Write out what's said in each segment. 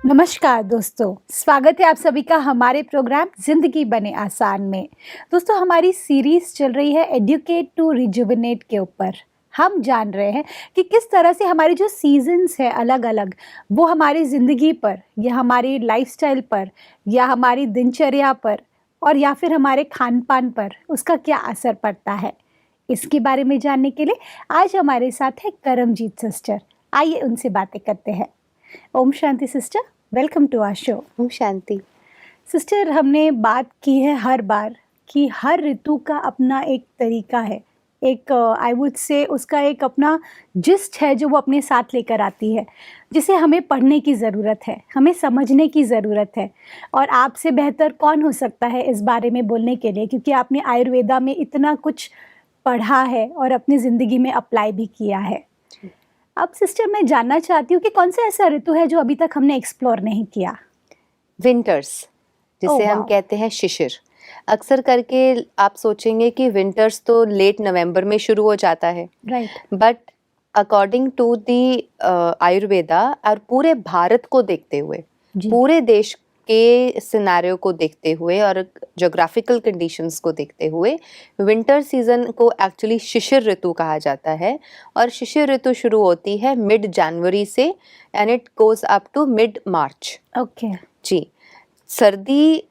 नमस्कार दोस्तों, स्वागत है आप सभी का हमारे प्रोग्राम ज़िंदगी बने आसान में। दोस्तों, हमारी सीरीज़ चल रही है एडुकेट टू रिजुविनेट के ऊपर। हम जान रहे हैं कि किस तरह से हमारी जो सीज़न्स है अलग-अलग, वो हमारी ज़िंदगी पर या हमारी लाइफ़स्टाइल पर या हमारी दिनचर्या पर और या फिर हमारे खान-पान पर उसका क्या असर पड़ता है। इसके बारे में जानने के लिए आज हमारे साथ है करमजीत सिस्टर। आइए उनसे बातें करते हैं। Om Shanti sister, welcome to our show. Om Shanti. Sister, हमने बात की है हर बार कि हर ऋतु का अपना एक तरीका है, एक आई वुड से उसका एक अपना जिस्ट है जो वो अपने साथ लेकर आती है, जिसे हमें पढ़ने की ज़रूरत है, हमें समझने की ज़रूरत है। और आपसे बेहतर कौन हो सकता है इस बारे में बोलने के लिए, क्योंकि आपने आयुर्वेदा में इतना कुछ पढ़ा है और अपनी ज़िंदगी में अप्लाई भी किया है। अब सिस्टर, मैं जानना चाहती हूँ कि कौन सा ऐसा ऋतु है जो अभी तक हमने एक्सप्लोर नहीं किया? विंटर्स, जिसे हम वाओ! कहते हैं शिशिर। अक्सर करके आप सोचेंगे कि विंटर्स तो लेट नवंबर में शुरू हो जाता है, right. But according to the Ayurveda और पूरे भारत को देखते हुए, जी। पूरे देश के सिनेरियो को देखते हुए और ज्योग्राफिकल कंडीशंस को देखते हुए विंटर सीजन को एक्चुअली शिशिर ऋतु कहा जाता है। और शिशिर ऋतु शुरू होती है मिड जनवरी से and it goes up to mid March. Okay. जी। सर्दी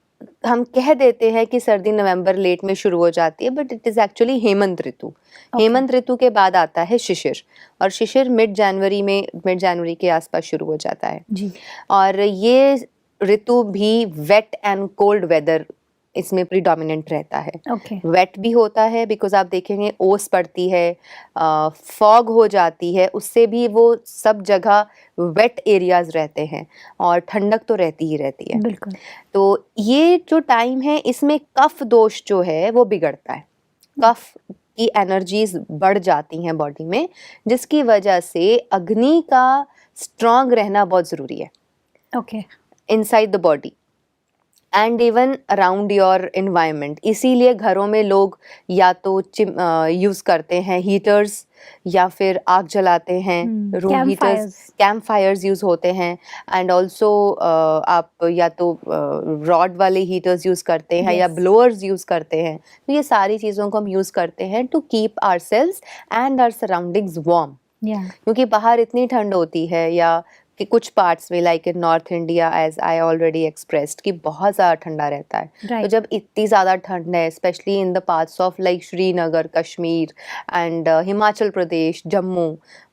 हम कह देते हैं कि सर्दी नवंबर लेट में शुरू हो जाती है, but it is actually Hemant ritu. Okay. Hemant ऋतु के बाद आता है शिशिर, और शिशिर मिड जनवरी के आसपास शुरू हो जाता है। जी। और ये ऋतु भी वेट एंड कोल्ड वेदर इसमें प्रीडोमिनेंट रहता है। ओके। वेट भी होता है बिकॉज आप देखेंगे ओस पड़ती है, फॉग हो जाती है, उससे भी वो सब जगह वेट एरियाज रहते हैं, और ठंडक तो रहती ही रहती है। बिल्कुल। तो ये जो टाइम है इसमें कफ दोष जो है वो बिगड़ता है, कफ की एनर्जीज बढ़ जाती हैं बॉडी में, जिसकी वजह से अग्नि का स्ट्रांग रहना बहुत ज़रूरी है okay. Inside the body and even around your environment. इसीलिए घरों में लोग या तो यूज़ करते हैं हीटर्स, या फिर आग जलाते हैं, room camp heaters, fires. Campfires use होते हैं। एंड ऑल्सो आप या तो रॉड वाले हीटर्स यूज़ करते हैं या यस। ब्लोअर्स यूज़ करते हैं। तो ये सारी चीज़ों को हम यूज़ करते हैं to keep our cells and our surroundings warm, yeah. क्योंकि बाहर इतनी ठंड होती है, या कि कुछ पार्ट्स में like in north India as I already expressed कि बहुत ज़्यादा ठंडा रहता है। तो राइट। जब इतनी ज़्यादा ठंड है, specially in the parts of like Srinagar, Kashmir and Himachal Pradesh, Jammu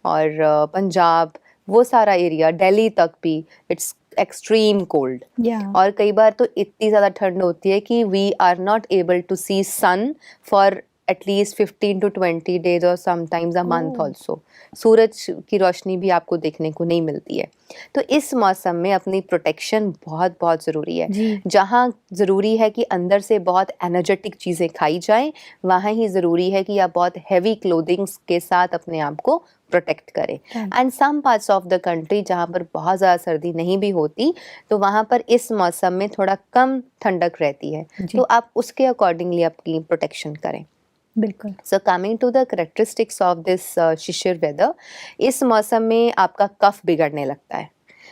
और पंजाब, वो सारा एरिया, दिल्ली तक भी इट्स एक्सट्रीम कोल्ड। या। और कई बार तो इतनी ज़्यादा ठंड होती है कि we are not able to see sun for at least 15 to 20 days और समटाइम्स अ मंथ ऑल्सो। सूरज की रोशनी भी आपको देखने को नहीं मिलती है। तो इस मौसम में अपनी प्रोटेक्शन बहुत बहुत ज़रूरी है। जी। जहाँ ज़रूरी है कि अंदर से बहुत एनर्जेटिक चीज़ें खाई जाएं, वहाँ ही ज़रूरी है कि आप बहुत हैवी क्लोथिंग्स के साथ अपने आप को प्रोटेक्ट करें। And some parts of the country जहाँ पर बहुत ज़्यादा सर्दी नहीं भी होती, तो वहाँ पर इस मौसम में थोड़ा कम ठंडक रहती है, जी। तो आप उसके अकॉर्डिंगली अपनी प्रोटेक्शन करें। बिल्कुल। So coming to the characteristics of this shishir weather, इस मौसम में आपका कफ बिगड़ने लगता है।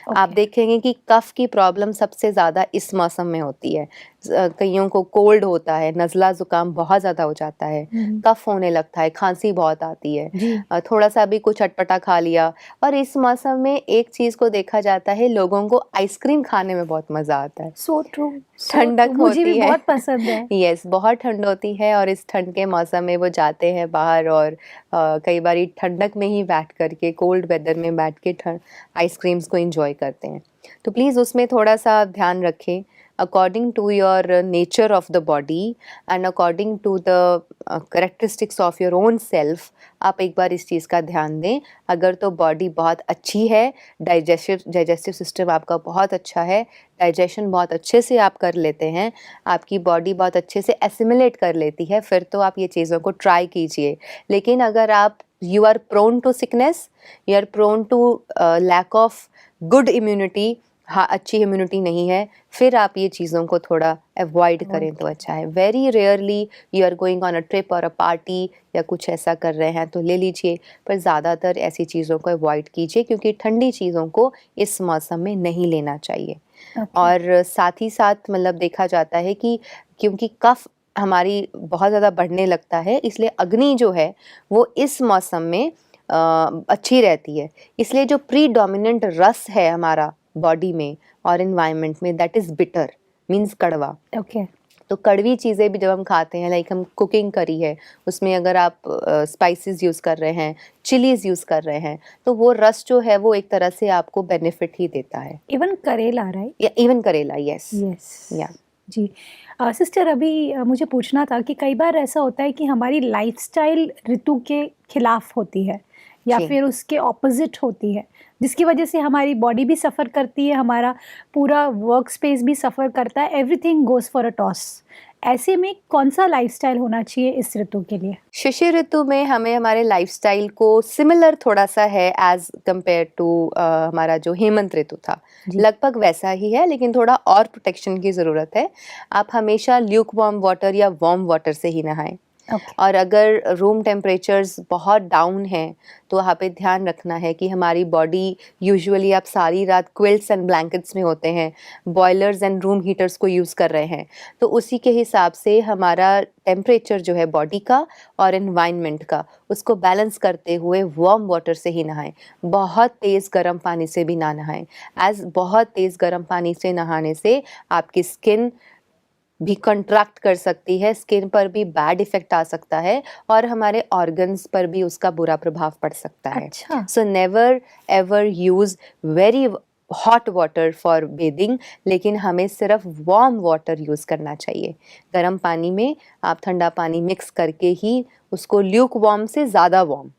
आप ओके। देखेंगे कि कफ की प्रॉब्लम सबसे ज़्यादा इस मौसम में होती है। कईयों को कोल्ड होता है, नज़ला ज़ुकाम बहुत ज़्यादा हो जाता है, कफ होने लगता है, खांसी बहुत आती है, जी। थोड़ा सा भी कुछ अटपटा खा लिया। और इस मौसम में एक चीज़ को देखा जाता है, लोगों को आइसक्रीम खाने में बहुत मज़ा आता है। सो ट्रू, सो ट्रू, ठंडक मुझे भी होती है। बहुत पसंद है। यस, बहुत ठंड होती है, और इस ठंड के मौसम में वो जाते हैं बाहर, और कई बारी ठंडक में ही बैठ करके, कोल्ड वेदर में बैठ के आइसक्रीम्स को एंजॉय करते हैं। तो प्लीज़ उसमें थोड़ा सा ध्यान रखें, according to your nature of the body and according to the characteristics of your own self. आप एक बार इस चीज़ का ध्यान दें। अगर तो बॉडी बहुत अच्छी है, डाइजेस्टिव सिस्टम आपका बहुत अच्छा है, डाइजेशन बहुत अच्छे से आप कर लेते हैं, आपकी बॉडी बहुत अच्छे से एसिमिलेट कर लेती है, फिर तो आप ये चीज़ों को ट्राई कीजिए। लेकिन अगर आप you are prone to sickness, you are prone to lack of good immunity, हाँ अच्छी इम्यूनिटी नहीं है, फिर आप ये चीज़ों को थोड़ा अवॉइड करें तो अच्छा है। Very rarely you are going on a trip और अ पार्टी या कुछ ऐसा कर रहे हैं तो ले लीजिए, पर ज़्यादातर ऐसी चीज़ों को अवॉइड कीजिए क्योंकि ठंडी चीज़ों को इस मौसम में नहीं लेना चाहिए। ओके। और साथ ही साथ मतलब देखा जाता है कि क्योंकि कफ हमारी बहुत ज़्यादा बढ़ने लगता है, इसलिए अग्नि जो है वो इस मौसम में अच्छी रहती है। इसलिए जो प्रीडोमिनेंट रस है हमारा बॉडी में और एनवायरनमेंट में, दैट इज़ बिटर, मीन्स कड़वा। ओके। तो कड़वी चीज़ें भी जब हम खाते हैं, लाइक हम कुकिंग करी है, उसमें अगर आप स्पाइसेस यूज़ कर रहे हैं, चिलीज़ यूज़ कर रहे हैं, तो वो रस जो है वो एक तरह से आपको बेनिफिट ही देता है। इवन करेला, राइट? या इवन करेला, यस। यस। या जी। सिस्टर, अभी मुझे पूछना था कि कई बार ऐसा होता है कि हमारी लाइफ़स्टाइल ऋतु के खिलाफ होती है या जी। फिर उसके ऑपोज़िट होती है, जिसकी वजह से हमारी बॉडी भी सफ़र करती है, हमारा पूरा वर्क स्पेस भी सफ़र करता है, everything goes for a toss. ऐसे में कौन-सा लाइफ़स्टाइल होना चाहिए इस ऋतु के लिए? शिशिर ऋतु में हमें हमारे लाइफस्टाइल को सिमिलर थोड़ा सा है एज कंपेयर टू हमारा जो हेमंत ऋतु था, जी। लगभग वैसा ही है, लेकिन थोड़ा और प्रोटेक्शन की ज़रूरत है। आप हमेशा ल्यूक वार्म वाटर या वार्म वाटर से ही नहाएं। ओके। और अगर रूम टेम्परेचर्स बहुत डाउन हैं तो वहाँ पे ध्यान रखना है कि हमारी बॉडी, यूजुअली आप सारी रात क्विल्ट्स एंड ब्लैंकेट्स में होते हैं, बॉयलर्स एंड रूम हीटर्स को यूज़ कर रहे हैं, तो उसी के हिसाब से हमारा टेम्परेचर जो है बॉडी का और एनवायरनमेंट का, उसको बैलेंस करते हुए वार्म वाटर से ही नहाएं। बहुत तेज़ गर्म पानी से भी ना नहाएं, एज बहुत तेज़ गर्म पानी से नहाने से आपकी स्किन भी कंट्रैक्ट कर सकती है, स्किन पर भी बैड इफ़ेक्ट आ सकता है और हमारे ऑर्गन्स पर भी उसका बुरा प्रभाव पड़ सकता है। अच्छा। So never ever use very hot water for bathing, लेकिन हमें सिर्फ वार्म वाटर यूज़ करना चाहिए। गर्म पानी में आप ठंडा पानी मिक्स करके ही उसको, ल्यूक वार्म से ज़्यादा वार्म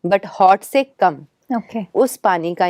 बट हॉट से कम, ओके। उस पानी का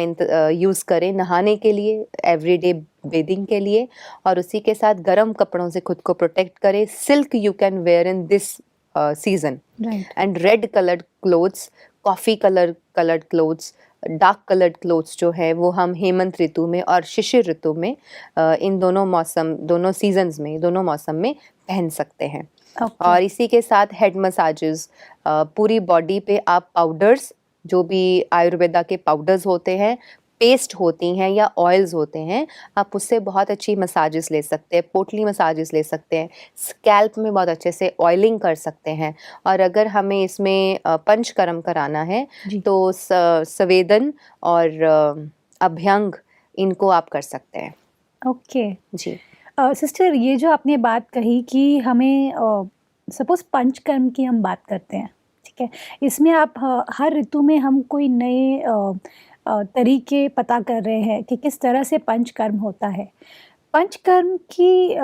यूज़ करें नहाने के लिए, एवरीडे बेदिंग के लिए, और उसी के साथ गर्म कपड़ों से खुद को प्रोटेक्ट करें। Silk you can wear in this season, right. And red coloured clothes, coffee coloured clothes, dark coloured clothes जो है वो हम हेमंत ऋतु में और शिशिर ऋतु में, इन दोनों मौसम, दोनों सीजन्स में, दोनों मौसम में पहन सकते हैं। ओके। और इसी के साथ हेड मसाजेस, पूरी बॉडी पे आप पाउडर्स, जो भी आयुर्वेदा के पाउडर्स होते हैं, पेस्ट होती हैं या ऑयल्स होते हैं, आप उससे बहुत अच्छी मसाजेस ले सकते हैं, पोटली मसाजेस ले सकते हैं, स्कैल्प में बहुत अच्छे से ऑयलिंग कर सकते हैं। और अगर हमें इसमें पंचकर्म कराना है जी। तो संवेदन और अभ्यंग, इनको आप कर सकते हैं। ओके। जी। सिस्टर, ये जो आपने बात कही कि हमें सपोज़ पंचकर्म की हम बात करते हैं, ठीक है? इसमें आप हर ऋतु में हम कोई नए तरीके पता कर रहे हैं कि किस तरह से पंचकर्म होता है। पंचकर्म की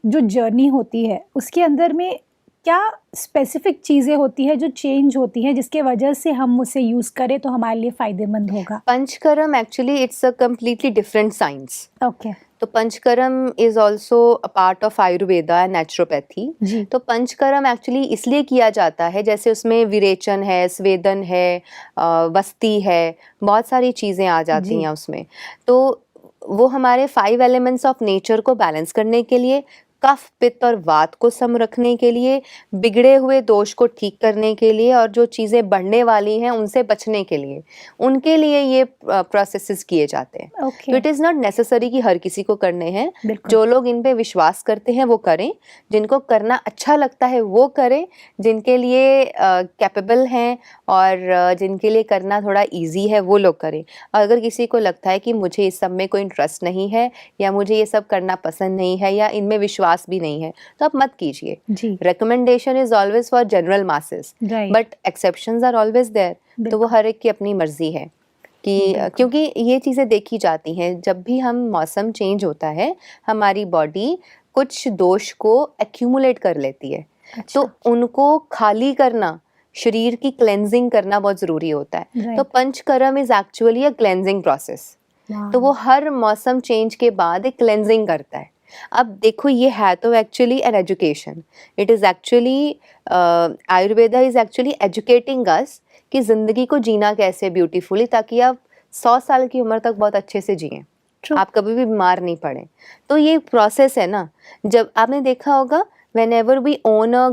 जो जर्नी होती है, उसके अंदर में क्या स्पेसिफ़िक चीज़ें होती हैं जो चेंज होती हैं, जिसके वजह से हम उसे यूज़ करें तो हमारे लिए फ़ायदेमंद होगा? Panchakarma actually it's a completely different science. Okay. तो Panchakarma is also a part of Ayurveda and naturopathy. जी। तो पंचकर्म एक्चुअली इसलिए किया जाता है, जैसे उसमें विरेचन है, स्वेदन है, वस्ती है, बहुत सारी चीज़ें आ जाती जी। हैं उसमें। तो वो हमारे 5 एलिमेंट्स ऑफ नेचर को बैलेंस करने के लिए, कफ, पित्त और वात को सम रखने के लिए, बिगड़े हुए दोष को ठीक करने के लिए, और जो चीज़ें बढ़ने वाली हैं उनसे बचने के लिए, उनके लिए ये प्रोसेसेस किए जाते हैं। तो okay. It is not necessary कि हर किसी को करने हैं। बिल्कुल। जो लोग इन पे विश्वास करते हैं वो करें, जिनको करना अच्छा लगता है वो करें, जिनके लिए कैपेबल हैं और जिनके लिए करना थोड़ा ईजी है वो लोग करें। और अगर किसी को लगता है कि मुझे इस सब में कोई इंटरेस्ट नहीं है या मुझे ये सब करना पसंद नहीं है या इनमें विश्वास भी नहीं है, तो आप मत कीजिए। जी। Recommendation is always for general masses, right. But exceptions are always there. तो वो बिल्कुल। हर एक की अपनी मर्जी है कि बिल्कुल। क्योंकि ये चीज़ें देखी जाती हैं, जब भी हम मौसम चेंज होता है हमारी बॉडी कुछ दोष को एक्यूमुलेट कर लेती है। अच्छा। तो उनको खाली करना, शरीर की क्लेंजिंग करना बहुत ज़रूरी होता है। तो right. Panchakarma is actually a cleansing process. तो वो हर मौसम चेंज के बाद एक क्लेंजिंग करता है। अब देखो, ये है तो actually an education. It is actually, Ayurveda is actually educating अस कि ज़िंदगी को जीना कैसे ब्यूटीफुली, ताकि आप 100 साल की उम्र तक बहुत अच्छे से जिएं। True. आप कभी भी बीमार नहीं पड़े। तो ये प्रोसेस है ना, जब आपने देखा होगा whenever we own a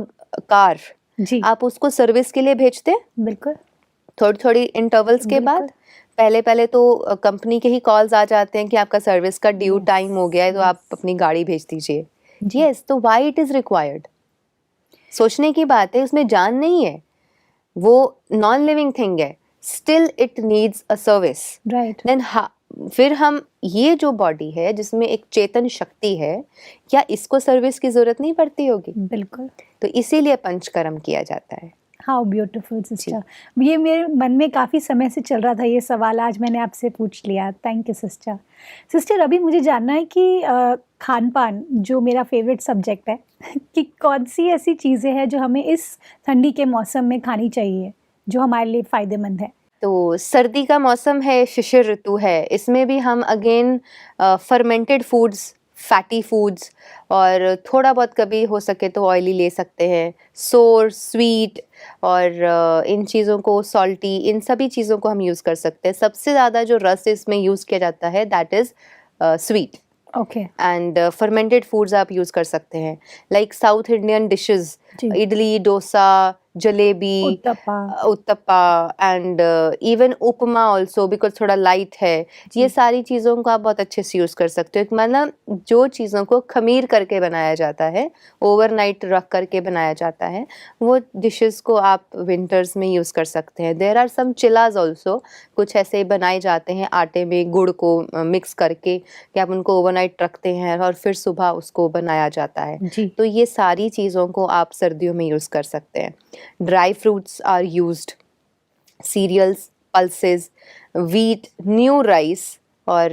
car, जी आप उसको सर्विस के लिए भेजते हैं बिल्कुल थोड़ी थोड़ी इंटरवल्स के बाद। बिल्कुल। पहले पहले तो कंपनी के ही कॉल्स आ जाते हैं कि आपका सर्विस का ड्यू Yes, टाइम हो गया है, तो आप अपनी गाड़ी भेज दीजिए। जी यस, तो व्हाई इट इज रिक्वायर्ड? सोचने की बात है, उसमें जान नहीं है, वो नॉन लिविंग थिंग है, still it needs a service. Right then फिर हम ये जो बॉडी है जिसमें एक चेतन शक्ति है, क्या इसको सर्विस की जरूरत नहीं पड़ती होगी? बिल्कुल। तो इसीलिए पंचकर्म किया जाता है। हाउ ब्यूटीफुल सिस्टर, ये मेरे मन में काफ़ी समय से चल रहा था ये सवाल, आज मैंने आपसे पूछ लिया। Thank you sister. सिस्टर अभी मुझे जानना है कि खान पान जो मेरा फेवरेट सब्जेक्ट है कि कौन सी ऐसी चीज़ें हैं जो हमें इस ठंडी के मौसम में खानी चाहिए जो हमारे लिए फ़ायदेमंद है? तो सर्दी का मौसम है, शिशिर ऋतु है, इसमें भी हम again fermented foods, fatty foods और थोड़ा बहुत कभी हो सके तो ऑयली ले सकते हैं, सोर, स्वीट और इन चीज़ों को, सॉल्टी, इन सभी चीज़ों को हम यूज़ कर सकते हैं। सबसे ज़्यादा जो रस इसमें यूज़ किया जाता है that is sweet. Okay and fermented foods आप यूज़ कर सकते हैं, लाइक साउथ इंडियन डिशेस, जी idli, dosa, jalebi, uttapa uttapa and even upma also, because थोड़ा लाइट है। ये सारी चीज़ों को आप बहुत अच्छे से यूज़ कर सकते हो। मतलब जो चीज़ों को खमीर करके बनाया जाता है, ओवरनाइट रख करके बनाया जाता है, वो डिशेस को आप विंटर्स में यूज़ कर सकते हैं। देयर आर सम चिलाज ऑल्सो, कुछ ऐसे बनाए जाते हैं आटे में गुड़ को मिक्स करके कि आप उनको ओवरनाइट रखते हैं और फिर सुबह उसको बनाया जाता है। जी तो ये सारी चीज़ों को आप सर्दियों में यूज़ कर सकते हैं। Dry fruits are used, cereals, pulses, wheat, new rice और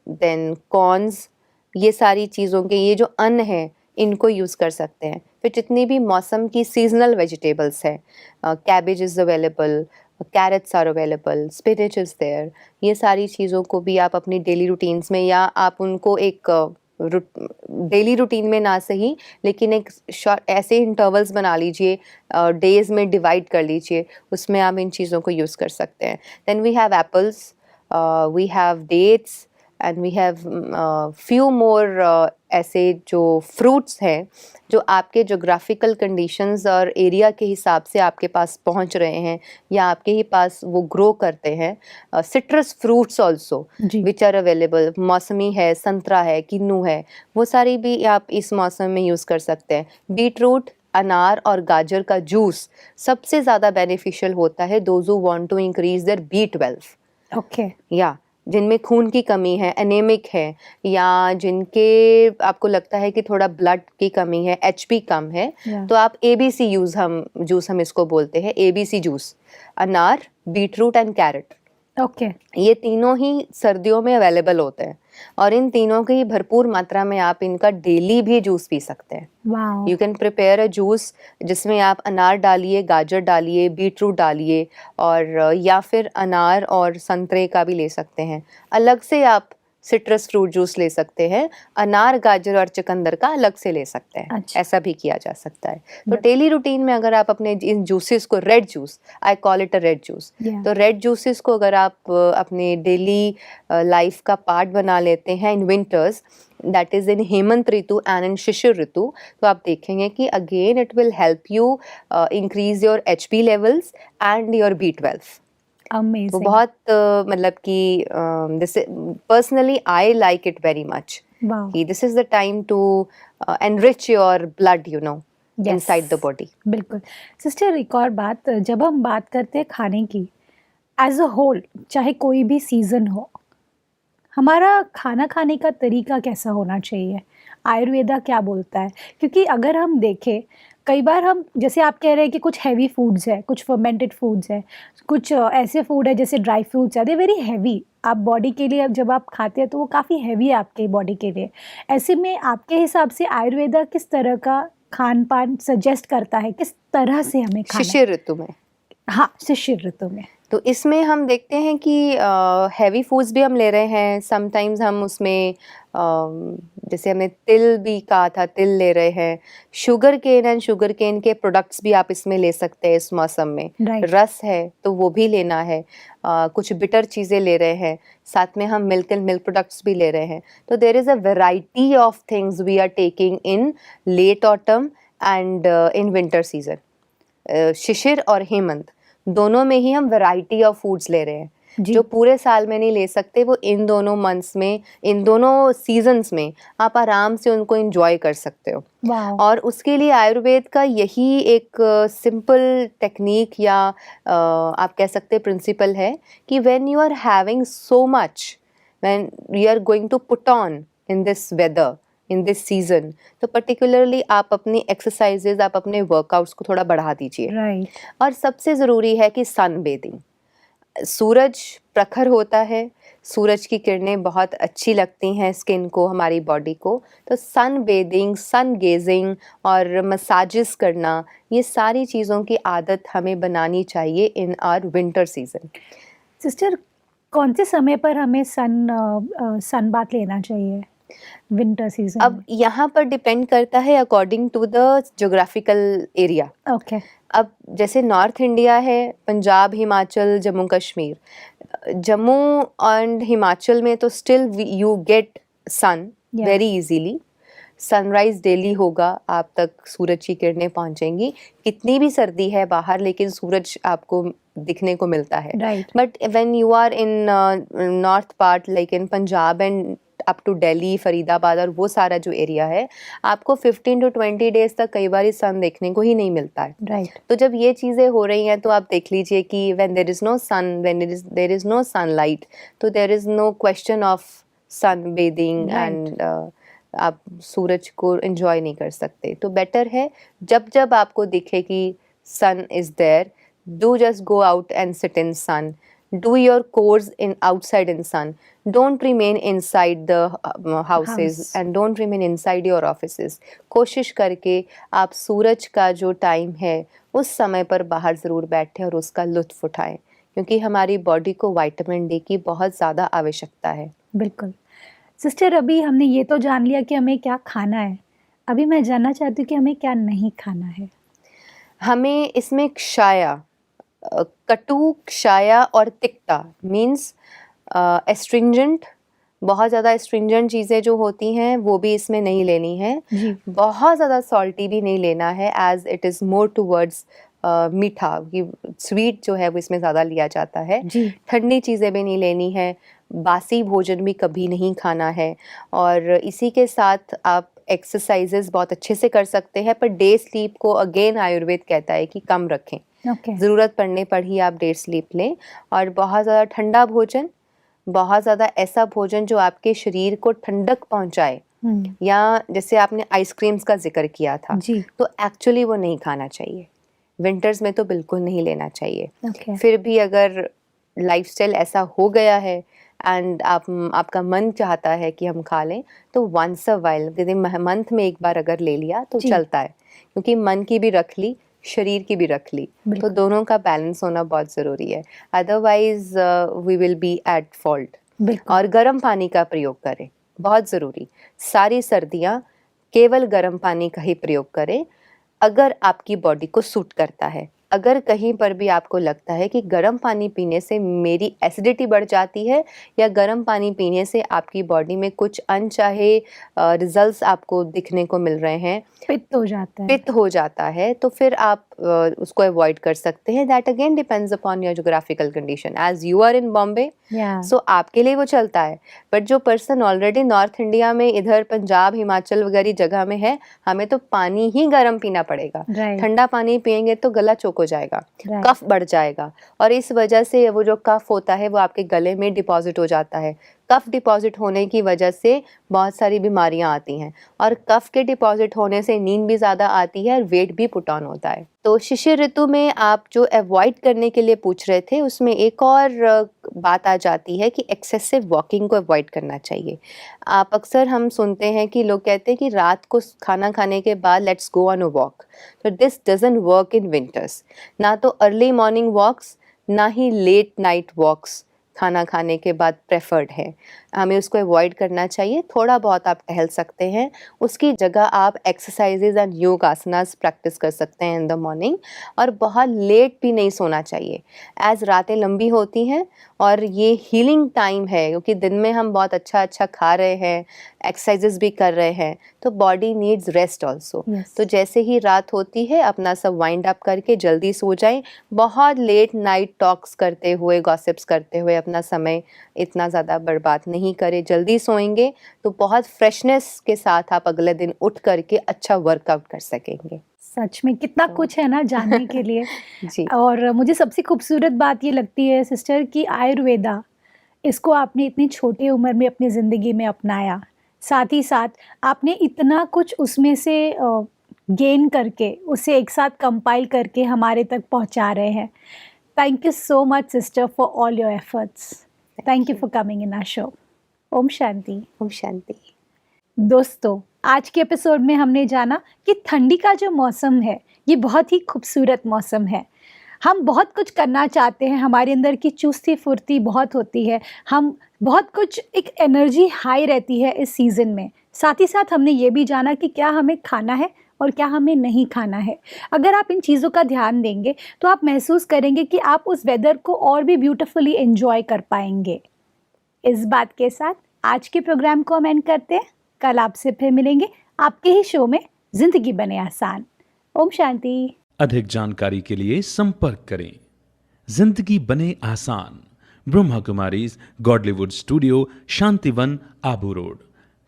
देन कॉर्न्स, ये सारी चीज़ों के ये जो अन्न है इनको यूज़ कर सकते हैं। फिर जितनी भी मौसम की सीजनल वेजिटेबल्स हैं, cabbage is available, carrots are available, spinach is there, ये सारी चीज़ों को भी आप अपनी डेली रूटीन्स में, या आप उनको एक डेली रूटीन में ना सही लेकिन एक शॉर्ट ऐसे इंटरवल्स बना लीजिए, डेज में डिवाइड कर लीजिए, उसमें आप इन चीज़ों को यूज़ कर सकते हैं। Then we have apples, we have dates and we have few more ऐसे जो फ्रूट्स हैं जो आपके जोग्राफिकल कंडीशंस और एरिया के हिसाब से आपके पास पहुंच रहे हैं या आपके ही पास वो ग्रो करते हैं। सिट्रस फ्रूट्स ऑल्सो जी विच आर अवेलेबल, मौसमी है, संतरा है, किन्नू है, वो सारी भी आप इस मौसम में यूज़ कर सकते हैं। बीट रूट, अनार और गाजर का जूस सबसे ज़्यादा बेनिफिशियल होता है those who want to increase their B12, okay या जिनमें खून की कमी है, एनेमिक है, या जिनके आपको लगता है कि थोड़ा ब्लड की कमी है, HP कम है, या तो आप ABC जूस हम इसको बोलते हैं, ABC जूस, अनार, बीटरूट एंड कैरेट, ओके ये तीनों ही सर्दियों में अवेलेबल होते हैं और इन तीनों की भरपूर मात्रा में आप इनका डेली भी जूस पी सकते हैं। Wow you can prepare a juice जिसमें आप अनार डालिए, गाजर डालिए, बीटरूट डालिए और या फिर अनार और संतरे का भी ले सकते हैं। अलग से आप सिट्रस फ्रूट जूस ले सकते हैं, अनार, गाजर और चुकंदर का अलग से ले सकते हैं। अच्छा। ऐसा भी किया जा सकता है। तो डेली रूटीन में अगर आप अपने इन जूसेस को, red juice, I call it a red juice, या तो रेड जूसेस को अगर आप अपने डेली लाइफ का पार्ट बना लेते हैं in winters, that is in Hemant ritu and in Shishir ritu, तो आप देखेंगे कि again it will help you increase your HP levels and your B12। वो अमेजिंग बहुत मतलब कि this personally I like it very much wow कि this is the time to enrich your blood, you know, inside the body. बिल्कुल। Sister एक और बात, जब हम बात करते हैं खाने की एज अ होल, चाहे कोई भी सीज़न हो, हमारा खाना खाने का तरीका कैसा होना चाहिए? आयुर्वेदा क्या बोलता है? क्योंकि अगर हम देखें, कई बार हम, जैसे आप कह रहे हैं कि कुछ हेवी फूड्स है, कुछ फर्मेंटेड फूड्स है, कुछ ऐसे फूड है जैसे ड्राई फ्रूट्स है, दे वेरी हेवी, आप बॉडी के लिए जब आप खाते हैं तो वो काफ़ी हेवी है आपके बॉडी के लिए। ऐसे में आपके हिसाब से आयुर्वेदा किस तरह का खान-पान सजेस्ट करता है? किस तरह से हमें खाना है? शिशिर ऋतु में हाँ, शिशिर ऋतु में। तो इसमें हम देखते हैं कि हैवी फूड्स भी हम ले रहे हैं, समटाइम्स हम उसमें जैसे हमने तिल भी कहा था, तिल ले रहे हैं, sugarcane and sugarcane के प्रोडक्ट्स भी आप इसमें ले सकते हैं इस मौसम में। राइट। रस है तो वो भी लेना है, कुछ बिटर चीज़ें ले रहे हैं, साथ में हम मिल्क एंड मिल्क प्रोडक्ट्स भी ले रहे हैं। तो there is a variety of things we are taking in late autumn and in winter season. Shishir और हेमंत दोनों में ही हम वैरायटी ऑफ फूड्स ले रहे हैं, जी। जो पूरे साल में नहीं ले सकते, वो इन दोनों मंथ्स में, इन दोनों सीजन्स में आप आराम से उनको एंजॉय कर सकते हो। वाओ। और उसके लिए आयुर्वेद का यही एक सिंपल टेक्निक या आप कह सकते हैं प्रिंसिपल है कि when you are having so much, when you are going to put on in this weather, in this season, तो पर्टिकुलरली आप अपनी एक्सरसाइजेज, आप अपने वर्कआउट्स को थोड़ा बढ़ा दीजिए। राइट। और सबसे ज़रूरी है कि सन बेदिंग, सूरज प्रखर होता है, सूरज की किरणें बहुत अच्छी लगती हैं स्किन को, हमारी बॉडी को, तो सन बेदिंग, सन गेजिंग और मसाजेस करना, ये सारी चीज़ों की आदत हमें बनानी चाहिए in our winter season. Sister, कौन से समय पर हमें सन बाथ लेना चाहिए विंटर सीजन अब में? यहाँ पर डिपेंड करता है according to the geographical area. Okay. अब जैसे नॉर्थ इंडिया है, पंजाब, हिमाचल, जम्मू कश्मीर, जम्मू एंड हिमाचल में तो still you get sun Yeah. Very easily. Sunrise daily होगा, आप तक सूरज की किरणें पहुंचेंगी, कितनी भी सर्दी है बाहर लेकिन सूरज आपको दिखने को मिलता है। Right. But when you are in north part like in Punjab and up to Delhi, Faridabad और वो सारा जो एरिया है, आपको 15 to 20 डेज तक कई बार सन देखने को ही नहीं मिलता है। राइट। तो जब ये चीज़ें हो रही हैं तो आप देख लीजिए कि when there is no sun, when there is no sunlight, तो there is no question of sun bathing Right. And आप सूरज को एंजॉय नहीं कर सकते। तो बेटर है जब जब आपको दिखे कि sun is there, do just go out and sit in sun, do your course in outside in sun, don't remain inside the houses House. and don't remain inside your offices। कोशिश करके आप सूरज का जो टाइम है उस समय पर बाहर ज़रूर बैठें और उसका लुत्फ़ उठाएं, क्योंकि हमारी बॉडी को विटामिन डी की बहुत ज़्यादा आवश्यकता है। बिल्कुल। सिस्टर, अभी हमने ये तो जान लिया कि हमें क्या खाना है, अभी मैं जानना चाहती हूँ कि हमें क्या नहीं खाना है। हमें इसमें क्षाया, कटु, क्षाया और तिक्ता मीन्स एस्ट्रिंजेंट, बहुत ज़्यादा एस्ट्रिंजेंट चीज़ें जो होती हैं वो भी इसमें नहीं लेनी है। जी। बहुत ज़्यादा सॉल्टी भी नहीं लेना है, as it is more towards meetha, कि स्वीट जो है वो इसमें ज़्यादा लिया जाता है। जी। ठंडी चीज़ें भी नहीं लेनी है, बासी भोजन भी कभी नहीं खाना है। और इसी के साथ आप एक्सरसाइजेज बहुत अच्छे से कर सकते हैं, पर डे स्लीप को अगेन आयुर्वेद कहता है कि कम रखें। ओके। ज़रूरत पड़ने पर ही आप डे स्लीप लें। और बहुत ज़्यादा ठंडा भोजन, बहुत ज़्यादा ऐसा भोजन जो आपके शरीर को ठंडक पहुंचाए, या जैसे आपने आइसक्रीम्स का जिक्र किया था, जी। तो एक्चुअली वो नहीं खाना चाहिए, विंटर्स में तो बिल्कुल नहीं लेना चाहिए। ओके। फिर भी अगर लाइफस्टाइल ऐसा हो गया है एंड आपका मन चाहता है कि हम खा लें, तो वंस अ वाइल, यदि मंथ में एक बार अगर ले लिया तो जी। चलता है, क्योंकि मन की भी रख ली, शरीर की भी रख ली, तो बिल्कुल। दोनों का बैलेंस होना बहुत ज़रूरी है, otherwise we will be at fault. बिल्कुल। और गर्म पानी का प्रयोग करें, बहुत ज़रूरी, सारी सर्दियाँ केवल गर्म पानी का ही प्रयोग करें अगर आपकी बॉडी को सूट करता है। अगर कहीं पर भी आपको लगता है कि गर्म पानी पीने से मेरी एसिडिटी बढ़ जाती है, या गर्म पानी पीने से आपकी बॉडी में कुछ अनचाहे रिजल्ट्स आपको दिखने को मिल रहे हैं, पित्त हो जाता है। पित्त हो जाता है, तो फिर आप उसको अवॉइड कर सकते हैं। That again depends upon your geographical condition, as you are in Bombay, yeah. So आपके लिए वो चलता है। बट जो पर्सन ऑलरेडी नॉर्थ इंडिया में, इधर पंजाब, हिमाचल वगैरह जगह में है, हमें तो पानी ही गर्म पीना पड़ेगा। राइट। ठंडा पानी पियेंगे तो गला चोक हो जाएगा, राइट। कफ बढ़ जाएगा, और इस वजह से वो जो कफ होता है वो आपके गले में डिपॉजिट हो जाता है। कफ डिपॉजिट होने की वजह से बहुत सारी बीमारियां आती हैं, और कफ के डिपॉजिट होने से नींद भी ज़्यादा आती है और वेट भी पुट ऑन होता है। तो शिशिर ऋतु में आप जो अवॉइड करने के लिए पूछ रहे थे, उसमें एक और बात आ जाती है कि एक्सेसिव वॉकिंग को अवॉइड करना चाहिए। आप अक्सर हम सुनते हैं कि लोग कहते हैं कि रात को खाना खाने के बाद let's go on a walk, तो this doesn't work in winters. ना तो अर्ली मॉर्निंग वॉक्स, ना ही लेट नाइट वॉक्स खाना खाने के बाद प्रेफर्ड है, हमें उसको अवॉइड करना चाहिए। थोड़ा बहुत आप टहल सकते हैं, उसकी जगह आप एक्सरसाइजेज एंड योग आसनास प्रैक्टिस कर सकते हैं इन द मॉर्निंग। और बहुत लेट भी नहीं सोना चाहिए, एज रातें लंबी होती हैं और ये हीलिंग टाइम है, क्योंकि दिन में हम बहुत अच्छा खा रहे हैं, एक्सरसाइजेज भी कर रहे हैं, तो बॉडी नीड्स रेस्ट ऑल्सो। तो जैसे ही रात होती है अपना सब वाइंड अप करके जल्दी सो जाएं। बहुत लेट नाइट टॉक्स करते हुए, गॉसिप्स करते हुए अपना समय इतना ज़्यादा बर्बाद नहीं करें। जल्दी सोएंगे तो बहुत फ्रेशनेस के साथ आप अगले दिन उठ करके अच्छा वर्कआउट कर सकेंगे। सच में कितना कुछ है ना जानने के लिए। जी। और मुझे सबसे खूबसूरत बात ये लगती है सिस्टर कि आयुर्वेदा, इसको आपने इतनी छोटी उम्र में अपनी ज़िंदगी में अपनाया, साथ ही साथ आपने इतना कुछ उसमें से गेन करके उसे एक साथ कंपाइल करके हमारे तक पहुंचा रहे हैं। Thank you so much sister for all your efforts. Thank you for coming in our show. Om Shanti. Om Shanti. दोस्तों, आज के एपिसोड में हमने जाना कि ठंडी का जो मौसम है ये बहुत ही खूबसूरत मौसम है। हम बहुत कुछ करना चाहते हैं, हमारे अंदर की चुस्ती फुर्ती बहुत होती है, हम बहुत कुछ एक एनर्जी हाई रहती है इस सीज़न में। साथ ही साथ हमने ये भी जाना कि क्या हमें खाना है और क्या हमें नहीं खाना है। अगर आप इन चीज़ों का ध्यान देंगे तो आप महसूस करेंगे कि आप उस वेदर को और भी ब्यूटीफुली एंजॉय कर पाएंगे। इस बात के साथ आज के प्रोग्राम को हम एंड करते हैं। कल आपसे फिर मिलेंगे आपके ही शो में जिंदगी बने आसान। ओम शांति। अधिक जानकारी के लिए संपर्क करें जिंदगी बने आसान, Brahma Kumaris Godlywood studio, Shantivan, Abu road.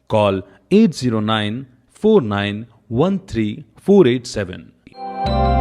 Call 80949134887।